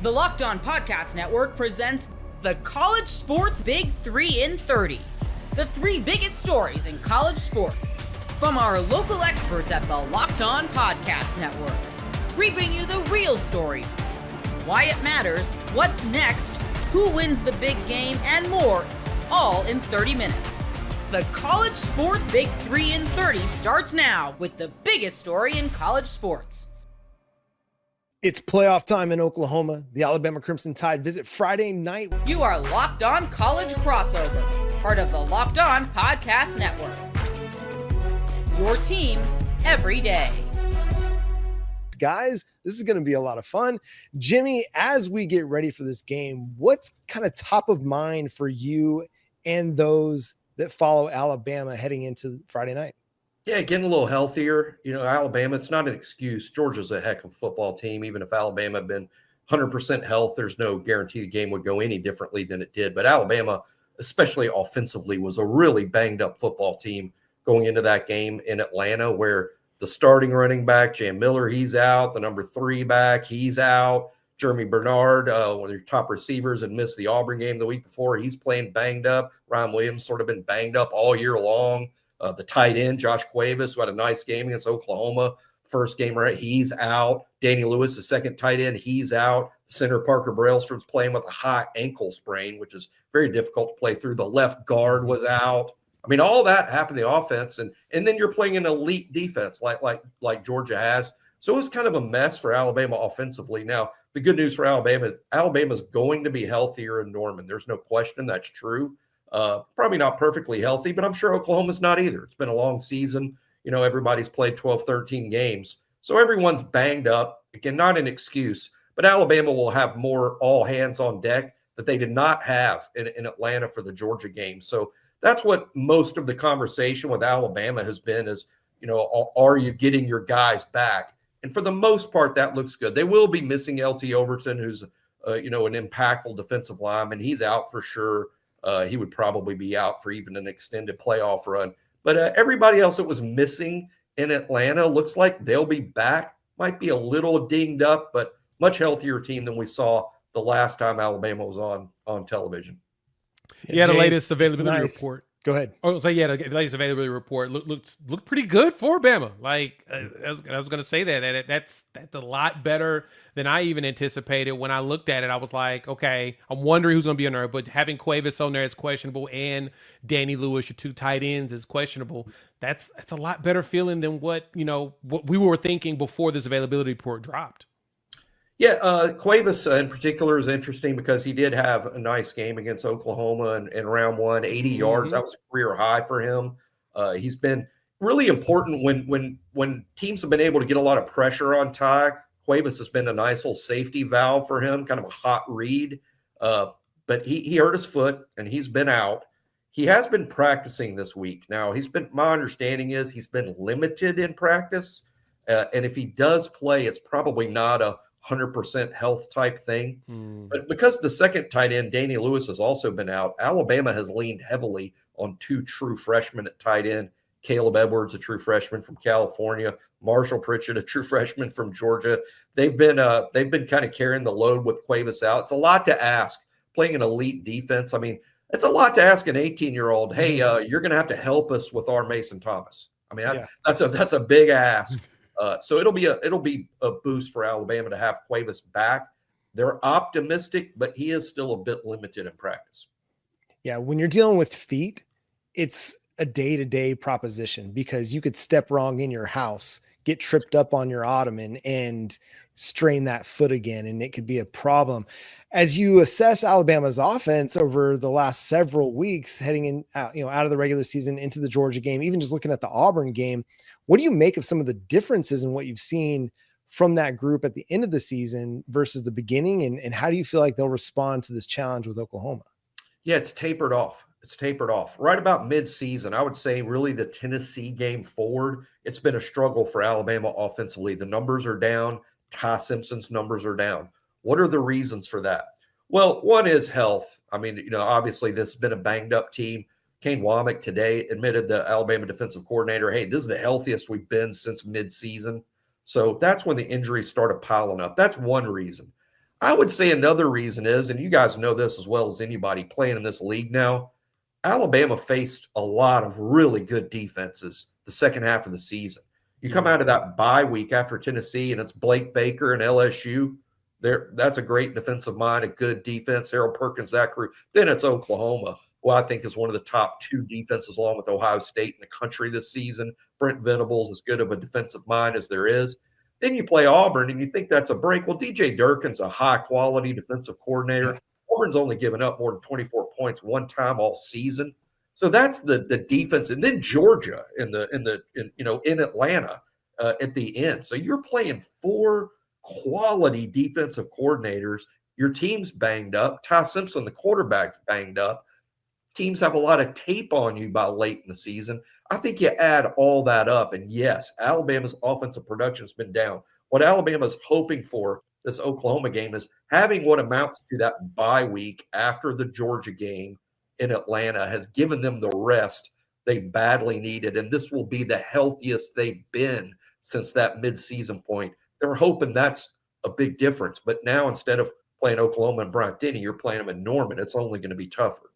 The Locked On Podcast Network presents the College Sports Big 3 in 30. The three biggest stories in college sports. From our local experts at the Locked On Podcast Network. We bring you the real story, why it matters, what's next, who wins the big game, and more, all in 30 minutes. The College Sports Big 3 in 30 starts now with the biggest story in college sports. It's playoff time in Oklahoma. The Alabama Crimson Tide visit Friday night. You are Locked On College Crossover, part of the Locked On Podcast Network. Your team every day. Guys, this is going to be a lot of fun. Jimmy, as we get ready for this game, what's kind of top of mind for you and those that follow Alabama heading into Friday night? Yeah, getting a little healthier. You know, Alabama, it's not an excuse. Georgia's a heck of a football team. Even if Alabama had been 100% health, there's no guarantee the game would go any differently than it did. But Alabama, especially offensively, was a really banged-up football team going into that game in Atlanta, where the starting running back, Jam Miller, he's out. The number 3 back, he's out. Jeremy Bernard, one of your top receivers, had missed the Auburn game the week before. He's playing banged up. Ryan Williams sort of been banged up all year long. The tight end, Josh Cuevas, who had a nice game against Oklahoma. First game, right? He's out. Danny Lewis, the second tight end, he's out. The center, Parker Brailsford's playing with a high ankle sprain, which is very difficult to play through. The left guard was out. I mean, all that happened in the offense, and then you're playing an elite defense like Georgia has. So it was kind of a mess for Alabama offensively. Now, the good news for Alabama is Alabama's going to be healthier in Norman. There's no question that's true. Probably not perfectly healthy, but I'm sure Oklahoma's not either. It's been a long season. You know, everybody's played 12, 13 games. So everyone's banged up. Again, not an excuse, but Alabama will have more all hands on deck that they did not have in Atlanta for the Georgia game. So that's what most of the conversation with Alabama has been is, you know, are you getting your guys back? And for the most part, that looks good. They will be missing LT Overton, who's, you know, an impactful defensive lineman. He's out for sure. He would probably be out for even an extended playoff run. But everybody else that was missing in Atlanta looks like they'll be back. Might be a little dinged up, but much healthier team than we saw the last time Alabama was on television. Yeah, the latest availability report. Go ahead. Oh, so yeah, the latest availability report looked pretty good for Bama. Like I was going to say that's a lot better than I even anticipated. When I looked at it, I was like, okay, I'm wondering who's going to be on there. But having Cuevas on there is questionable, and Danny Lewis, your 2 tight ends, is questionable. That's a lot better feeling than what we were thinking before this availability report dropped. Yeah, Cuevas in particular is interesting because he did have a nice game against Oklahoma in round 1, 80 yards. That was a career high for him. He's been really important when teams have been able to get a lot of pressure on Ty. Cuevas has been a nice little safety valve for him, kind of a hot read. But he hurt his foot and he's been out. He has been practicing this week. Now, my understanding is he's been limited in practice. And if he does play, it's probably not a 100% health type thing. But because the second tight end, Danny Lewis, has also been out, Alabama has leaned heavily on 2 true freshmen at tight end. Caleb Edwards, a true freshman from California, Marshall Pritchett, a true freshman from Georgia. They've been kind of carrying the load with Cuevas out. It's a lot to ask playing an elite defense. I mean, it's a lot to ask an 18-year-old, hey, you're going to have to help us with our Mason Thomas. I mean, that's a big ask. So it'll be a boost for Alabama to have Cuevas back. They're optimistic, but he is still a bit limited in practice. Yeah, when you're dealing with feet, it's a day-to-day proposition because you could step wrong in your house, get tripped up on your ottoman, and strain that foot again, and it could be a problem. As you assess Alabama's offense over the last several weeks, heading in, out of the regular season into the Georgia game, even just looking at the Auburn game, what do you make of some of the differences in what you've seen from that group at the end of the season versus the beginning? And how do you feel like they'll respond to this challenge with Oklahoma? Yeah, it's tapered off. Right about mid-season, I would say really the Tennessee game forward, it's been a struggle for Alabama offensively. The numbers are down. Ty Simpson's numbers are down. What are the reasons for that? Well, one is health. I mean, obviously this has been a banged-up team. Kane Womack today admitted, the Alabama defensive coordinator, hey, this is the healthiest we've been since mid-season. So that's when the injuries started piling up. That's one reason. I would say another reason is, and you guys know this as well as anybody playing in this league now, Alabama faced a lot of really good defenses the second half of the season. You come out of that bye week after Tennessee, and it's Blake Baker and LSU. That's a great defensive mind, a good defense, Harold Perkins, that crew. Then it's Oklahoma, who I think is one of the top 2 defenses along with Ohio State in the country this season. Brent Venables, as good of a defensive mind as there is. Then you play Auburn, and you think that's a break. Well, DJ Durkin's a high-quality defensive coordinator. Auburn's only given up more than 24 points one time all season. So that's the defense. And then Georgia in Atlanta at the end. So you're playing 4 quality defensive coordinators. Your team's banged up. Ty Simpson, the quarterback's banged up. Teams have a lot of tape on you by late in the season. I think you add all that up, and yes, Alabama's offensive production has been down. What Alabama's hoping for this Oklahoma game is having what amounts to that bye week after the Georgia game in Atlanta has given them the rest they badly needed, and this will be the healthiest they've been since that midseason point. They're hoping that's a big difference, but now instead of playing Oklahoma and Bryant-Denny, you're playing them in Norman. It's only going to be tougher.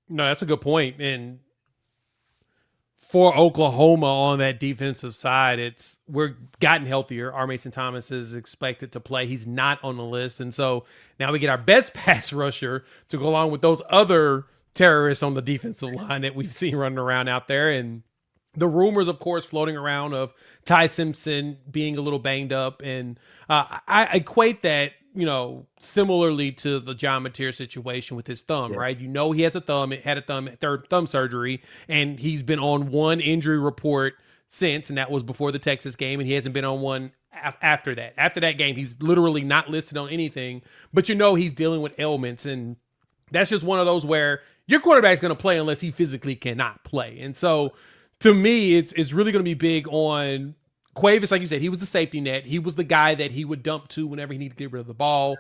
No, that's a good point. And for Oklahoma on that defensive side, we're gotten healthier. R. Mason Thomas is expected to play. He's not on the list. And so now we get our best pass rusher to go along with those other terrorists on the defensive line that we've seen running around out there. And the rumors, of course, floating around of Ty Simpson being a little banged up. And I equate that, similarly to the John Mateer situation with his thumb, right? He has third thumb surgery, and he's been on one injury report since, and that was before the Texas game, and he hasn't been on one after that. After that game, he's literally not listed on anything, but he's dealing with ailments, and that's just one of those where your quarterback's going to play unless he physically cannot play. And so, to me, it's really going to be big on Cuevas. Like you said, he was the safety net. He was the guy that he would dump to whenever he needed to get rid of the ball.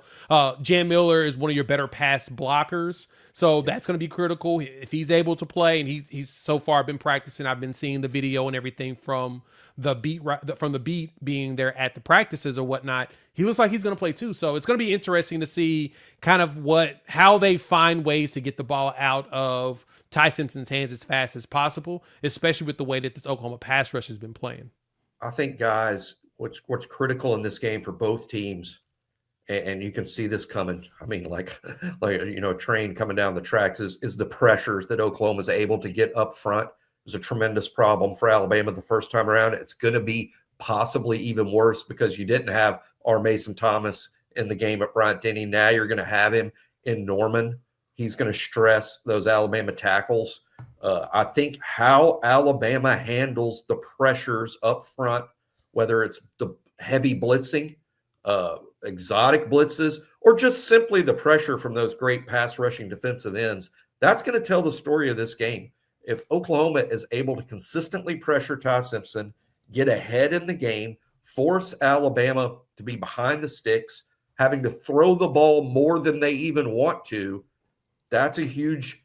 Jam Miller is one of your better pass blockers, so that's going to be critical if he's able to play. And he's so far been practicing. I've been seeing the video and everything from the beat being there at the practices or whatnot. He looks like he's going to play too. So it's going to be interesting to see kind of how they find ways to get the ball out of Ty Simpson's hands as fast as possible, especially with the way that this Oklahoma pass rush has been playing. I think, guys, what's critical in this game for both teams, and you can see this coming. I mean, like a train coming down the tracks is the pressures that Oklahoma is able to get up front. It was a tremendous problem for Alabama the first time around. It's going to be possibly even worse because you didn't have R. Mason Thomas in the game at Bryant-Denny. Now you're going to have him in Norman. He's going to stress those Alabama tackles. I think how Alabama handles the pressures up front, whether it's the heavy blitzing, exotic blitzes, or just simply the pressure from those great pass rushing defensive ends, that's going to tell the story of this game. If Oklahoma is able to consistently pressure Ty Simpson, get ahead in the game, force Alabama to be behind the sticks, having to throw the ball more than they even want to, that's a huge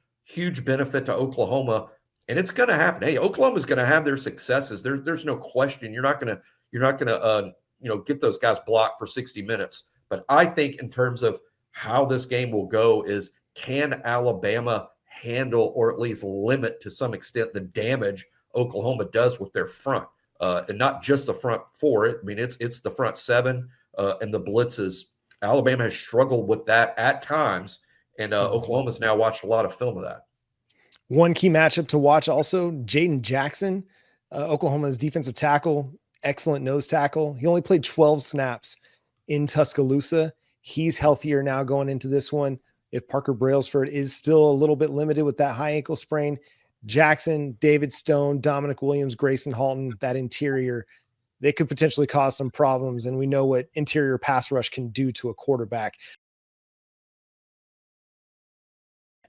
benefit to Oklahoma, and it's going to happen. Hey, Oklahoma's going to have their successes. There's no question. You're not going to get those guys blocked for 60 minutes. But I think in terms of how this game will go is, can Alabama handle or at least limit to some extent the damage Oklahoma does with their front, and not just the front four. I mean, it's the front seven and the blitzes. Alabama has struggled with that at times. And Oklahoma's now watched a lot of film of that. One key matchup to watch also, Jaden Jackson, Oklahoma's defensive tackle, excellent nose tackle. He only played 12 snaps in Tuscaloosa. He's healthier now going into this one. If Parker Brailsford is still a little bit limited with that high ankle sprain, Jackson, David Stone, Dominic Williams, Grayson Halton, that interior, they could potentially cause some problems. And we know what interior pass rush can do to a quarterback.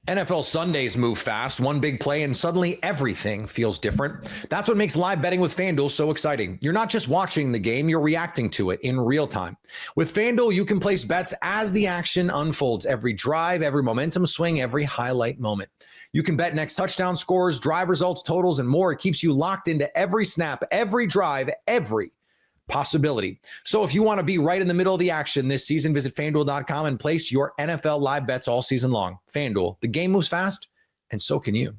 NFL Sundays move fast, one big play, and suddenly everything feels different. That's what makes live betting with FanDuel so exciting. You're not just watching the game, you're reacting to it in real time. With FanDuel, you can place bets as the action unfolds, every drive, every momentum swing, every highlight moment. You can bet next touchdown scores, drive results, totals, and more. It keeps you locked into every snap, every drive, every possibility. So if you want to be right in the middle of the action this season, visit FanDuel.com and place your NFL live bets all season long. FanDuel, the game moves fast, and so can you.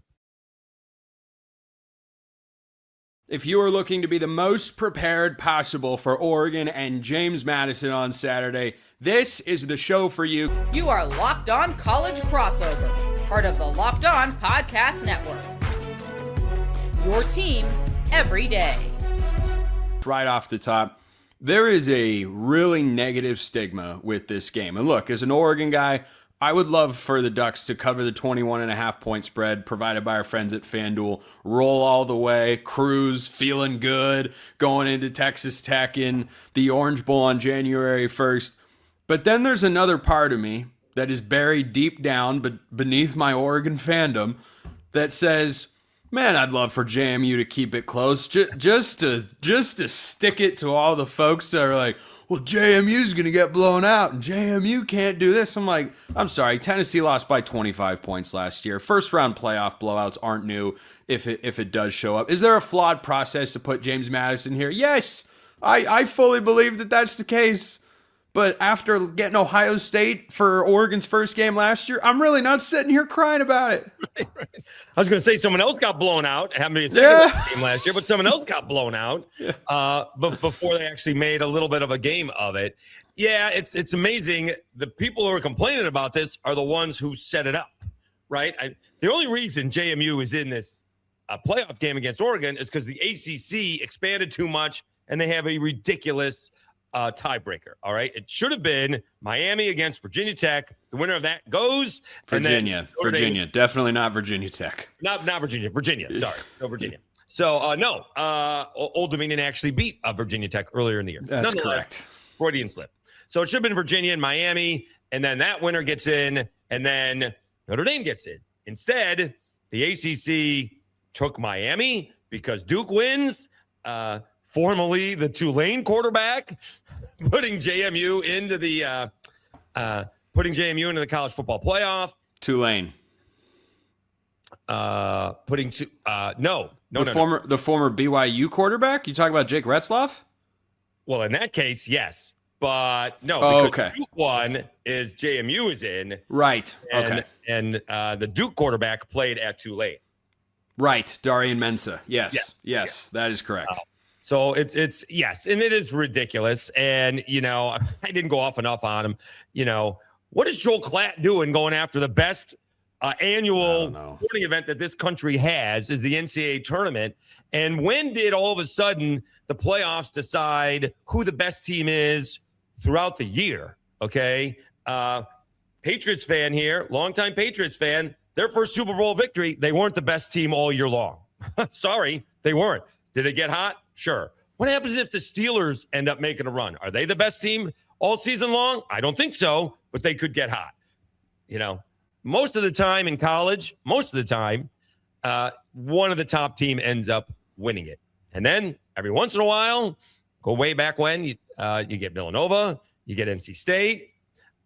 If you are looking to be the most prepared possible for Oregon and James Madison on Saturday, this is the show for you. You are Locked On College Crossover, part of the Locked On Podcast Network. Your team every day. Right off the top, there is a really negative stigma with this game. And look, as an Oregon guy, I would love for the Ducks to cover the 21.5 point spread provided by our friends at FanDuel, roll all the way, cruise, feeling good, going into Texas Tech in the Orange Bowl on January 1st. But then there's another part of me that is buried deep down but beneath my Oregon fandom that says, man, I'd love for JMU to keep it close, just to stick it to all the folks that are like, well, JMU's going to get blown out and JMU can't do this. I'm like, I'm sorry. Tennessee lost by 25 points last year. First round playoff blowouts aren't new if it does show up. Is there a flawed process to put James Madison here? Yes, I fully believe that that's the case. But after getting Ohio State for Oregon's first game last year, I'm really not sitting here crying about it. Right. I was going to say someone else got blown out. Happened to be a second game last year, but someone else got blown out but before they actually made a little bit of a game of it. Yeah, it's amazing. The people who are complaining about this are the ones who set it up, right? The only reason JMU is in this playoff game against Oregon is because the ACC expanded too much and they have a ridiculous tiebreaker. All right. It should have been Miami against Virginia Tech. The winner of that goes Virginia. Definitely not Virginia Tech. Not Virginia. Sorry. No, Virginia. So, no. Old Dominion actually beat Virginia Tech earlier in the year. That's correct. Freudian slip. So it should have been Virginia and Miami, and then that winner gets in, and then Notre Dame gets in. Instead, the ACC took Miami because Duke wins. Formerly the Tulane quarterback, putting JMU into the college football playoff. Tulane. The former BYU quarterback. You talking about Jake Retzloff? Well, in that case, yes, but no. Because Duke one is JMU is in right. And the Duke quarterback played at Tulane. Right, Darian Mensah. Yes, that is correct. So it's yes, and it is ridiculous. And, I didn't go off enough on him. What is Joel Klatt doing going after the best annual sporting event that this country has is the NCAA tournament? And when did all of a sudden the playoffs decide who the best team is throughout the year? Okay. Patriots fan here, longtime Patriots fan, their first Super Bowl victory, they weren't the best team all year long. Sorry, they weren't. Did they get hot? Sure. What happens if the Steelers end up making a run? Are they the best team all season long? I don't think so, but they could get hot. Most of the time in college, one of the top team ends up winning it. And then every once in a while, go way back when, you get Villanova, you get NC State.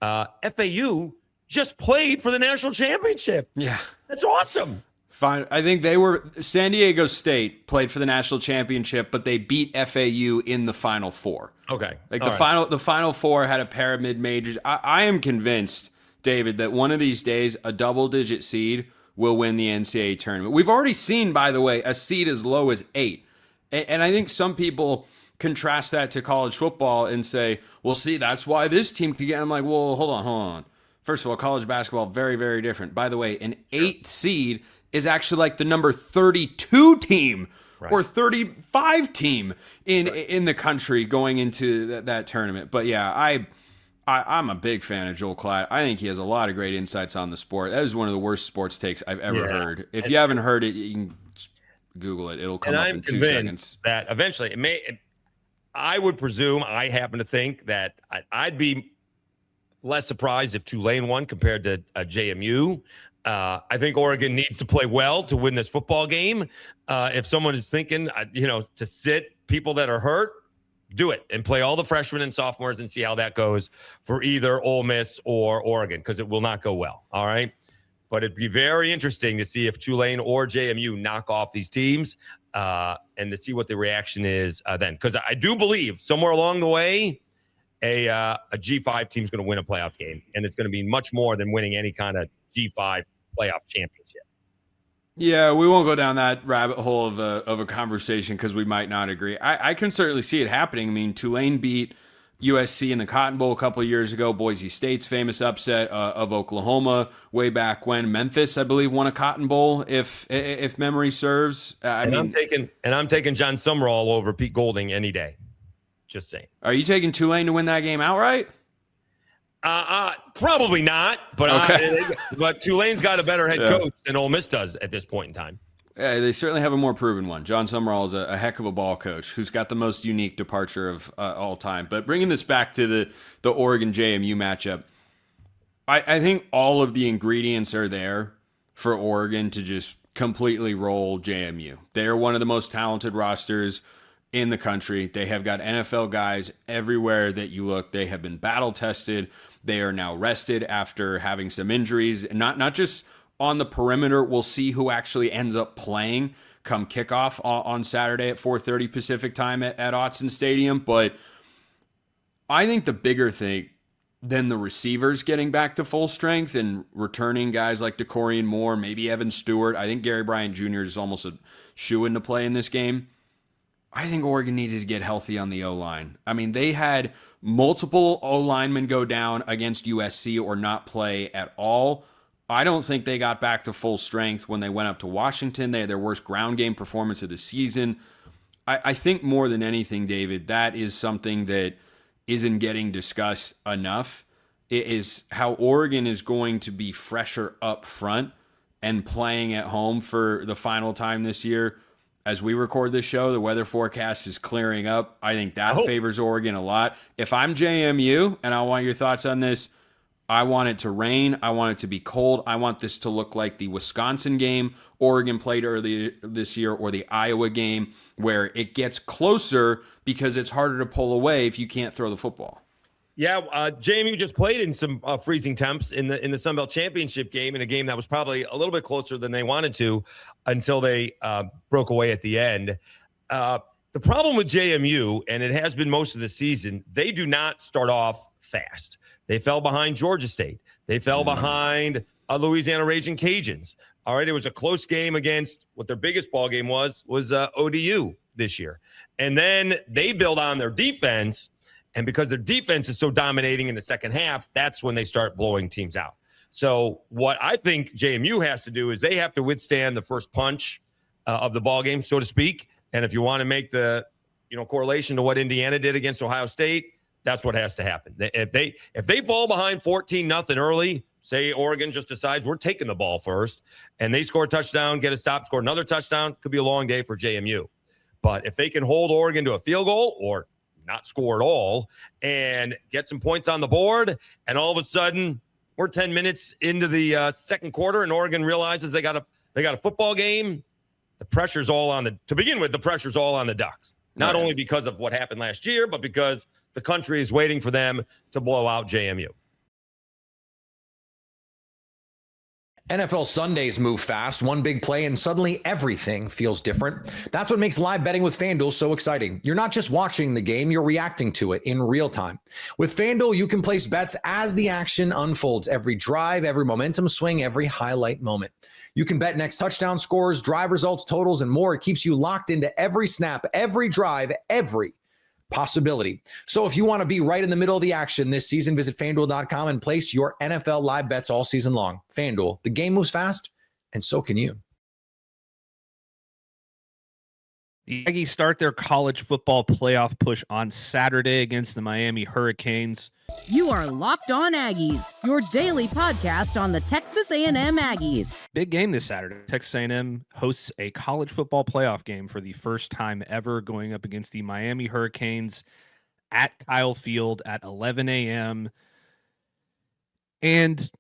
FAU just played for the national championship. Yeah. That's awesome. Fine. I think San Diego State played for the national championship, but they beat FAU in the Final Four. Okay. The Final Four had a pair of mid-majors. I am convinced, David, that one of these days a double-digit seed will win the NCAA tournament. We've already seen, by the way, a seed as low as 8. And I think some people contrast that to college football and say, well, see, that's why this team could get. I'm like, well, hold on. First of all, college basketball, very, very different. By the way, an 8 seed is actually like the number 32 team or 35 team in the country going into that tournament. But yeah, I'm a big fan of Joel Klatt. I think he has a lot of great insights on the sport. That is one of the worst sports takes I've ever heard. If you haven't heard it, you can Google it. It'll come up in 2 seconds. That eventually I would presume, I happen to think that I'd be less surprised if Tulane won compared to JMU. I think Oregon needs to play well to win this football game. If someone is thinking, to sit people that are hurt, do it and play all the freshmen and sophomores and see how that goes for either Ole Miss or Oregon, because it will not go well. All right. But it'd be very interesting to see if Tulane or JMU knock off these teams. and to see what the reaction is then. Because I do believe somewhere along the way, a G5 team is going to win a playoff game, and it's going to be much more than winning any kind of G5 playoff championship. Yeah, we won't go down that rabbit hole of a conversation because we might not agree. I can certainly see it happening. I mean, Tulane beat USC in the Cotton Bowl a couple of years ago. Boise State's famous upset of Oklahoma way back when. Memphis, I believe, won a Cotton Bowl if memory serves. I'm taking John Summerall over Pete Golding any day. Just saying. Are you taking Tulane to win that game outright? Probably not, but okay. But Tulane's got a better head coach than Ole Miss does at this point in time. They certainly have a more proven one. John Summerall is a heck of a ball coach who's got the most unique departure of all time. But bringing this back to the Oregon JMU matchup, I think all of the ingredients are there for Oregon to just completely roll JMU. They are one of the most talented rosters in the country. They have got NFL guys everywhere that you look. They have been battle tested. They are now rested after having some injuries, not just on the perimeter. We'll see who actually ends up playing come kickoff on Saturday at 4:30 Pacific time at Autzen Stadium. But I think the bigger thing than the receivers getting back to full strength and returning guys like DeCorian Moore, maybe Evan Stewart. I think Gary Bryant Jr. is almost a shoo-in to play in this game. I think Oregon needed to get healthy on the O-line. I mean, they had multiple O-linemen go down against USC or not play at all. I don't think they got back to full strength when they went up to Washington. They had their worst ground game performance of the season. I think more than anything, David, that is something that isn't getting discussed enough. It is how Oregon is going to be fresher up front and playing at home for the final time this year. As we record this show, the weather forecast is clearing up. I think that favors Oregon a lot. If I'm JMU, and I want your thoughts on this, I want it to rain. I want it to be cold. I want this to look like the Wisconsin game Oregon played earlier this year or the Iowa game where it gets closer because it's harder to pull away if you can't throw the football. Yeah, JMU just played in some freezing temps in the Sun Belt Championship game, in a game that was probably a little bit closer than they wanted to until they broke away at the end. The problem with JMU, and it has been most of the season, they do not start off fast. They fell behind Georgia State. They fell behind Louisiana Raging Cajuns. All right, it was a close game against what their biggest ball game was ODU this year. And then they build on their defense. And because their defense is so dominating in the second half, that's when they start blowing teams out. So what I think JMU has to do is they have to withstand the first punch of the ball game, so to speak. And if you want to make the correlation to what Indiana did against Ohio State, that's what has to happen. If they fall behind 14-0 early, say Oregon just decides we're taking the ball first, and they score a touchdown, get a stop, score another touchdown, could be a long day for JMU. But if they can hold Oregon to a field goal or not score at all and get some points on the board, and all of a sudden we're 10 minutes into the second quarter and Oregon realizes they got a football game, the pressure's all on the pressure's all on the Ducks. Not only because of what happened last year, but because the country is waiting for them to blow out JMU. NFL Sundays move fast, one big play, and suddenly everything feels different. That's what makes live betting with FanDuel so exciting. You're not just watching the game, you're reacting to it in real time. With FanDuel, you can place bets as the action unfolds, every drive, every momentum swing, every highlight moment. You can bet next touchdown scores, drive results, totals, and more. It keeps you locked into every snap, every drive, every possibility. So if you want to be right in the middle of the action this season, visit FanDuel.com and place your NFL live bets all season long. FanDuel, the game moves fast, and so can you. The Aggies start their college football playoff push on Saturday against the Miami Hurricanes. You are Locked On Aggies, your daily podcast on the Texas A&M Aggies. Big game this Saturday. Texas A&M hosts a college football playoff game for the first time ever, going up against the Miami Hurricanes at Kyle Field at 11 a.m. And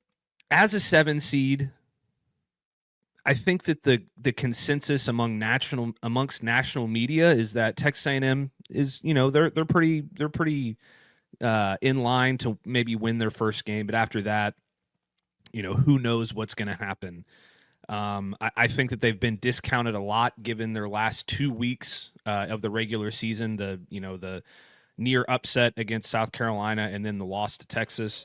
as a 7 seed, I think that the consensus amongst national media is that Texas A&M is, they're pretty in line to maybe win their first game, but after that, who knows what's going to happen. I think that they've been discounted a lot given their last 2 weeks of the regular season. The near upset against South Carolina and then the loss to Texas.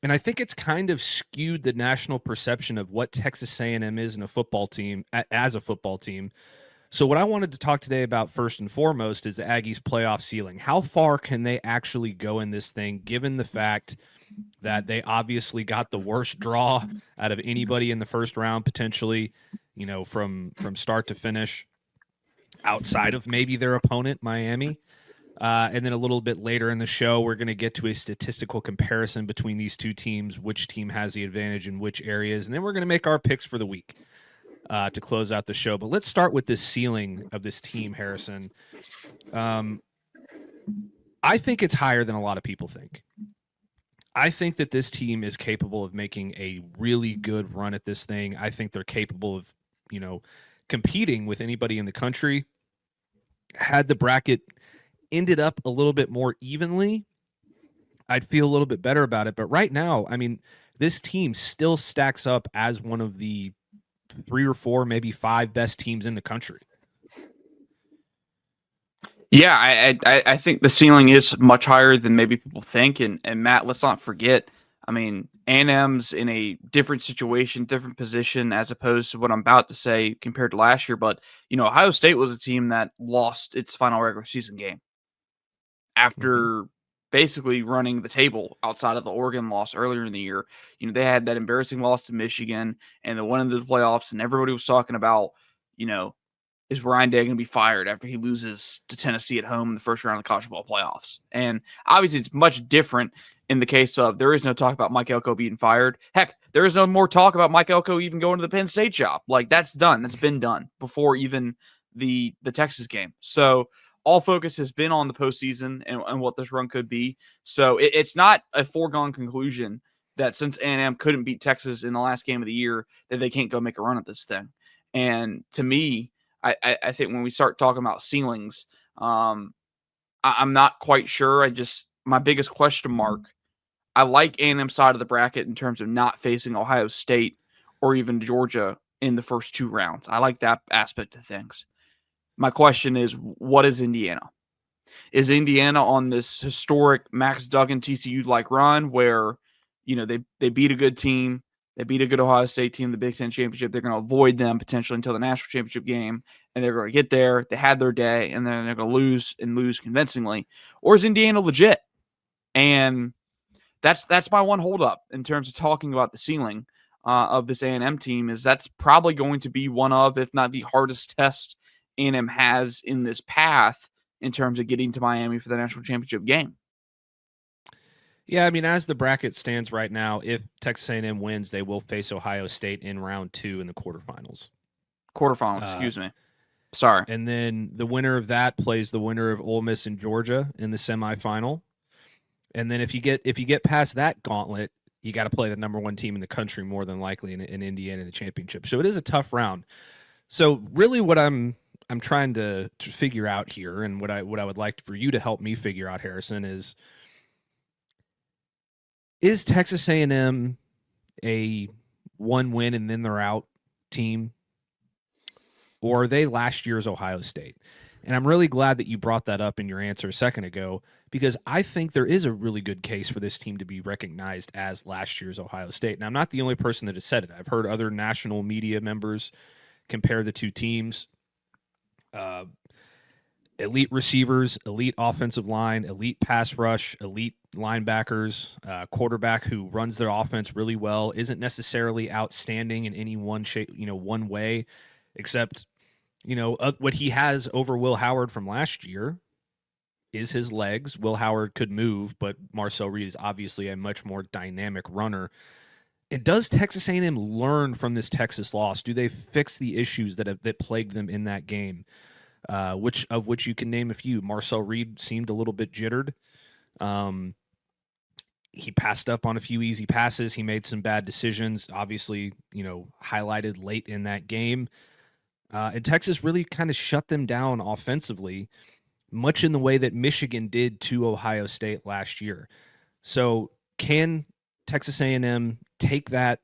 And I think it's kind of skewed the national perception of what Texas A&M is in a football team as a football team. So what I wanted to talk today about first and foremost is the Aggies' playoff ceiling. How far can they actually go in this thing, given the fact that they obviously got the worst draw out of anybody in the first round, potentially, from start to finish, outside of maybe their opponent, Miami. And then a little bit later in the show, we're going to get to a statistical comparison between these two teams, which team has the advantage in which areas. And then we're going to make our picks for the week to close out the show. But let's start with this ceiling of this team, Harrison. I think it's higher than a lot of people think. I think that this team is capable of making a really good run at this thing. I think they're capable of, competing with anybody in the country. Had the bracket ended up a little bit more evenly, I'd feel a little bit better about it. But right now, I mean, this team still stacks up as one of the 3 or 4, maybe 5 best teams in the country. Yeah, I think the ceiling is much higher than maybe people think. And Matt, let's not forget, I mean, A&M's in a different situation, different position as opposed to what I'm about to say compared to last year. But, Ohio State was a team that lost its final regular season game after basically running the table outside of the Oregon loss earlier in the year. They had that embarrassing loss to Michigan and the one in the playoffs, and everybody was talking about, is Ryan Day going to be fired after he loses to Tennessee at home in the first round of the college football playoffs? And obviously it's much different in the case of there is no talk about Mike Elko being fired. Heck, there is no more talk about Mike Elko even going to the Penn State job. Like, that's done. That's been done before even the Texas game. So all focus has been on the postseason and what this run could be. So it's not a foregone conclusion that since A&M couldn't beat Texas in the last game of the year, that they can't go make a run at this thing. And to me, I think when we start talking about ceilings, I'm not quite sure. My biggest question mark, I like A&M side of the bracket in terms of not facing Ohio State or even Georgia in the first 2 rounds. I like that aspect of things. My question is, what is Indiana? Is Indiana on this historic Max Duggan TCU-like run where, they beat a good team, they beat a good Ohio State team, the Big Ten Championship, they're going to avoid them potentially until the National Championship game, and they're going to get there, they had their day, and then they're going to lose convincingly? Or is Indiana legit? And that's my one holdup in terms of talking about the ceiling of this A&M team, is that's probably going to be one of, if not the hardest test A&M has in this path in terms of getting to Miami for the national championship game. Yeah, I mean, as the bracket stands right now, if Texas A&M wins, they will face Ohio State in round 2 in the quarterfinals. Excuse me. Sorry. And then the winner of that plays the winner of Ole Miss and Georgia in the semifinal. And then if you get past that gauntlet, you got to play the number 1 team in the country more than likely in Indiana in the championship. So it is a tough round. So really, what I'm trying to figure out here, and what I would like for you to help me figure out, Harrison, is Texas A&M a 1 win and then they're out team, or are they last year's Ohio State? And I'm really glad that you brought that up in your answer a second ago, because I think there is a really good case for this team to be recognized as last year's Ohio State. Now, I'm not the only person that has said it. I've heard other national media members compare the two teams. Elite receivers, elite offensive line, elite pass rush, elite linebackers, quarterback who runs their offense really well, isn't necessarily outstanding in any one shape, one way, except, what he has over Will Howard from last year is his legs. Will Howard could move, but Marcel Reed is obviously a much more dynamic runner. And does Texas A&M learn from this Texas loss? Do they fix the issues that plagued them in that game? Which you can name a few. Marcel Reed seemed a little bit jittered. He passed up on a few easy passes. He made some bad decisions, obviously, highlighted late in that game. And Texas really kind of shut them down offensively, much in the way that Michigan did to Ohio State last year. So can Texas A&M take that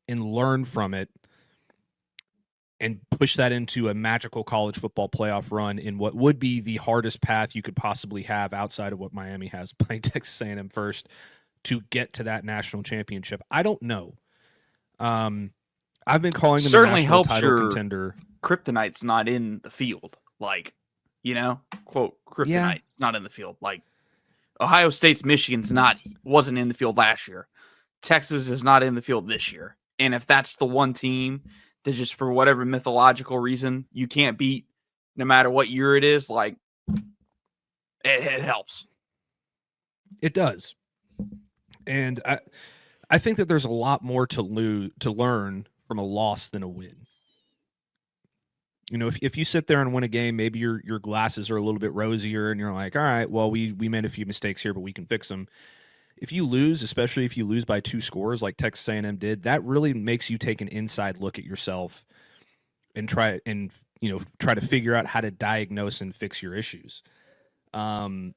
and learn from it and push that into a magical college football playoff run in what would be the hardest path you could possibly have outside of what Miami has, playing Texas A&M first to get to that national championship. I don't know. I've been calling them Certainly a national helps title your contender. Kryptonite's not in the field. Like, quote, kryptonite is not in the field. Like, Ohio State's wasn't in the field last year. Texas is not in the field this year. And if that's the one team that just for whatever mythological reason you can't beat, no matter what year it is, like, it helps. It does. And I think that there's a lot more to learn from a loss than a win. If you sit there and win a game, maybe your glasses are a little bit rosier and you're like, all right, well, we made a few mistakes here, but we can fix them. If you lose, especially if you lose by 2 scores like Texas A&M did, that really makes you take an inside look at yourself and try to figure out how to diagnose and fix your issues. Now,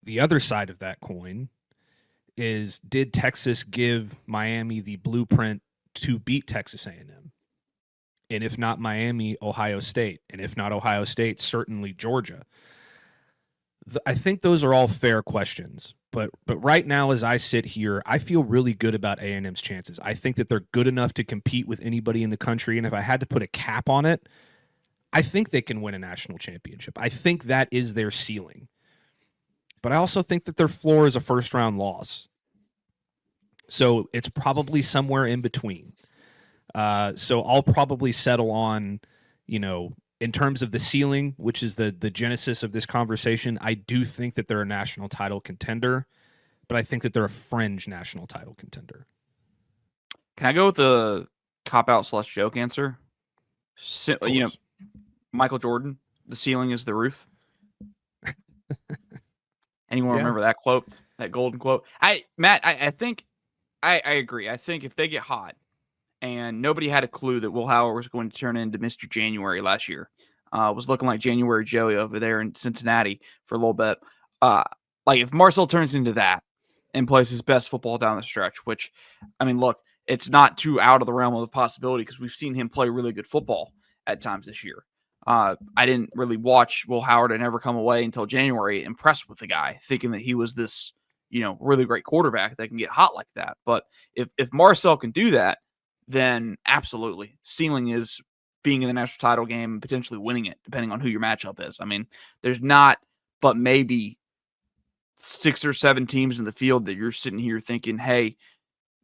the other side of that coin is, did Texas give Miami the blueprint to beat Texas A&M? And if not Miami, Ohio State. And if not Ohio State, certainly Georgia. I think those are all fair questions. But right now, as I sit here, I feel really good about A&M's chances. I think that they're good enough to compete with anybody in the country. And if I had to put a cap on it, I think they can win a national championship. I think that is their ceiling. But I also think that their floor is a first-round loss. So it's probably somewhere in between. So I'll probably settle on, in terms of the ceiling, which is the genesis of this conversation, I do think that they're a national title contender, but I think that they're a fringe national title contender. Can I go with the cop-out / joke answer? Michael Jordan, the ceiling is the roof. Anyone remember that quote, that golden quote? Matt, I think I agree. I think if they get hot, and nobody had a clue that Will Howard was going to turn into Mr. January last year. Was looking like January Joey over there in Cincinnati for a little bit. Like if Marcel turns into that and plays his best football down the stretch, which, I mean, look, it's not too out of the realm of the possibility because we've seen him play really good football at times this year. I didn't really watch Will Howard and never come away until January impressed with the guy, thinking that he was this, really great quarterback that can get hot like that. But if Marcel can do that, then absolutely. Ceiling is being in the national title game and potentially winning it, depending on who your matchup is. I mean, there's not but maybe 6 or 7 teams in the field that you're sitting here thinking, hey,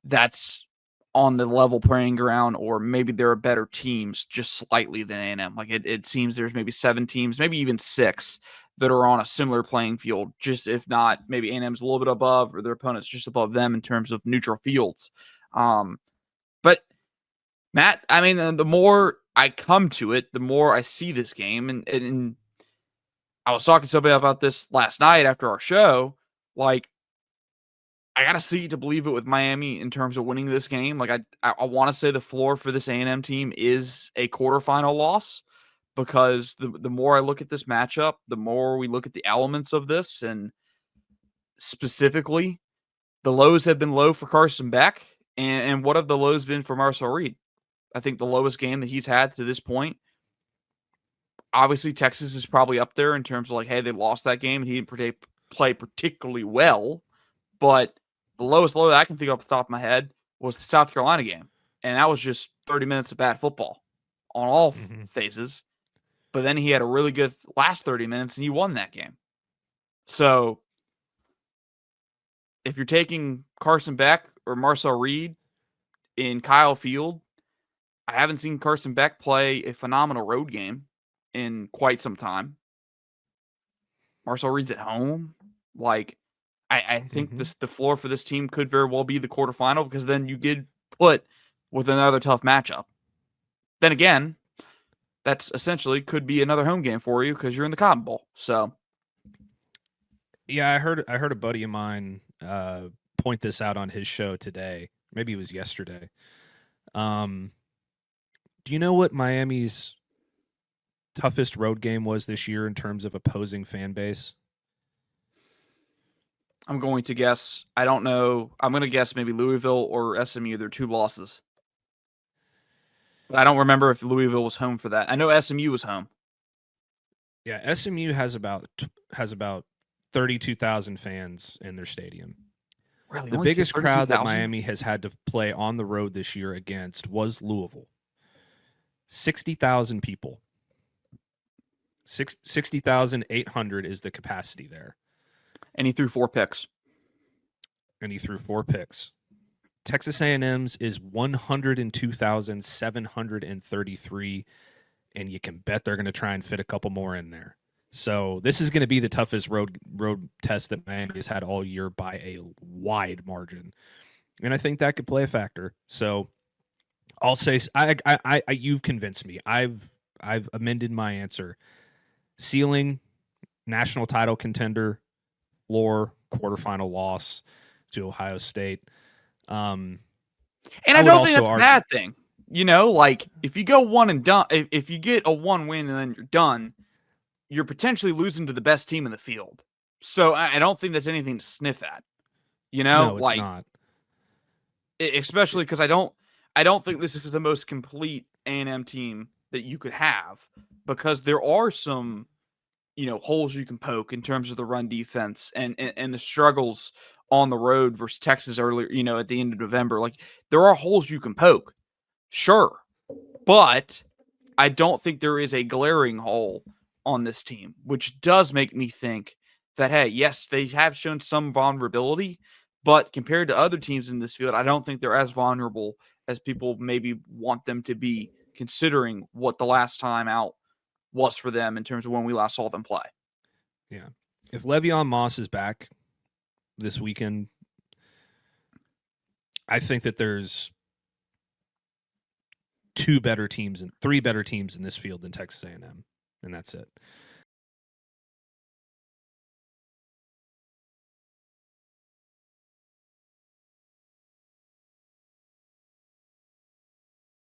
that's on the level playing ground, or maybe there are better teams just slightly than A&M. Like it seems there's maybe 7 teams, maybe even 6 that are on a similar playing field, just if not, maybe A&M's a little bit above or their opponents just above them in terms of neutral fields. But Matt, I mean, the more I come to it, the more I see this game. And I was talking to somebody about this last night after our show. Like, I got to see to believe it with Miami in terms of winning this game. Like, I want to say the floor for this A&M team is a quarterfinal loss, because the more I look at this matchup, the more we look at the elements of this. And specifically, the lows have been low for Carson Beck. And what have the lows been for Marcel Reed? I think the lowest game that he's had to this point, obviously Texas is probably up there in terms of like, hey, they lost that game and he didn't play particularly well. But the lowest low that I can think of off the top of my head was the South Carolina game. And that was just 30 minutes of bad football on all phases. But then he had a really good last 30 minutes and he won that game. So if you're taking Carson Beck or Marcel Reed in Kyle Field, I haven't seen Carson Beck play a phenomenal road game in quite some time. Marcel Reed's at home. Like, I think the floor for this team could very well be the quarterfinal, because then you get put with another tough matchup. Then again, that's essentially could be another home game for you because you're in the Cotton Bowl. So, yeah, I heard a buddy of mine point this out on his show today. Maybe it was yesterday. Do you know what Miami's toughest road game was this year in terms of opposing fan base? I'm going to guess. I don't know. I'm going to guess maybe Louisville or SMU. They're 2 losses. But I don't remember if Louisville was home for that. I know SMU was home. Yeah, SMU has about 32,000 fans in their stadium. Really? The biggest crowd that Miami has had to play on the road this year against was Louisville. 60,000 people. 60,800 is the capacity there. And he threw 4 picks. Texas A&M's is 102,733, and you can bet they're going to try and fit a couple more in there. So this is going to be the toughest road test that Miami has had all year by a wide margin, and I think that could play a factor. So I'll say, you've convinced me. I've amended my answer. Ceiling, national title contender. Floor, quarterfinal loss to Ohio State. And I don't think that's a bad thing. You know, like if you go one and done, if you get a 1 win and then you're done, you're potentially losing to the best team in the field. So I don't think that's anything to sniff at. You know, no, it's like not. Especially because I don't think this is the most complete A&M team that you could have, because there are some, you know, holes you can poke in terms of the run defense and the struggles on the road versus Texas earlier, you know, at the end of November. Like, there are holes you can poke. Sure. But I don't think there is a glaring hole on this team, which does make me think that, hey, yes, they have shown some vulnerability, but compared to other teams in this field, I don't think they're as vulnerable as people maybe want them to be, considering what the last time out was for them in terms of when we last saw them play. Yeah. If Le'Veon Moss is back this weekend, I think that there's 3 better teams in this field than Texas A&M, and that's it.